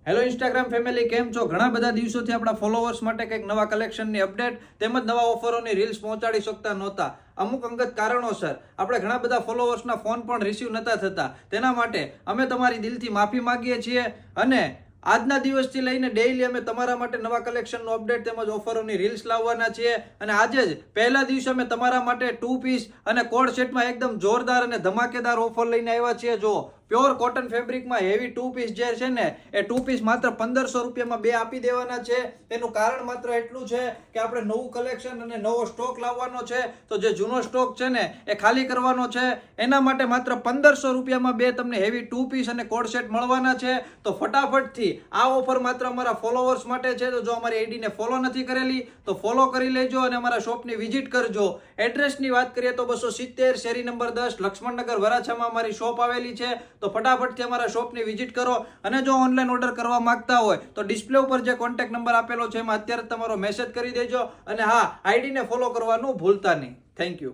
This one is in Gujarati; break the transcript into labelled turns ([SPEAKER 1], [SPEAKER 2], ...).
[SPEAKER 1] હેલો ઇન્સ્ટાગ્રામ ફેમિલી, કેમ છો? ઘણા બધા દિવસોથી આપણા ફોલોવર્સ માટે કંઈક નવા કલેક્શનની અપડેટ તેમજ નવા ઓફરોની રીલ્સ પહોંચાડી શકતા નહોતા. અમુક અંગત કારણોસર આપણે ઘણા બધા ફોલોવર્સના ફોન પણ રિસીવ નતા થતા. તેના માટે અમે તમારી દિલથી માફી માંગીએ છીએ અને આજના દિવસથી લઈને ડેઈલી અમે તમારા માટે નવા કલેક્શનનો અપડેટ તેમજ ઓફરોની રીલ્સ લાવવાના છીએ. અને આજે જ પહેલા દિવસે અમે તમારા માટે 2 પીસ અને કોડ સેટમાં એકદમ જોરદાર અને ધમાકેદાર ઓફર લઈને આવ્યા છીએ. જો પ્યોર કોટન ફેબ્રિકમાં હેવી 2 પીસ જે છે ને, એ 2 પીસ માત્ર 1500 રૂપિયામાં 2 આપી દેવાના છે. એનું કારણ માત્ર એટલું છે કે આપણે નવું કલેક્શન અને નવો સ્ટોક લાવવાનો છે. તો જે જૂનો સ્ટોક છે ને એ ખાલી કરવાનો છે. એના માટે માત્ર 1500 રૂપિયામાં 2 તમને હેવી 2 પીસ અને કોડ સેટ મળવાના છે. તો ફટાફટથી આ ઓફર માત્ર અમારા ફોલોવર્સ માટે છે. તો જો અમારી આઈડીને ફોલો નથી કરેલી તો ફોલો કરી લેજો અને અમારા શોપની વિઝિટ કરજો. એડ્રેસની વાત કરીએ તો 270 શેરી નંબર 10 લક્ષ્મણનગર વરાછામાં અમારી શોપ આવેલી છે. તો ફટાફટથી અમારા શોપની વિઝિટ કરો. અને જો ઓનલાઈન ઓર્ડર કરવા માંગતા હોય તો ડિસ્પ્લે ઉપર જે કોન્ટેક્ટ નંબર આપેલો છે એમાં અત્યારે તમારો મેસેજ કરી દેજો. અને હા, આઈડીને ફોલો કરવાનું ભૂલતા નહીં. Thank you.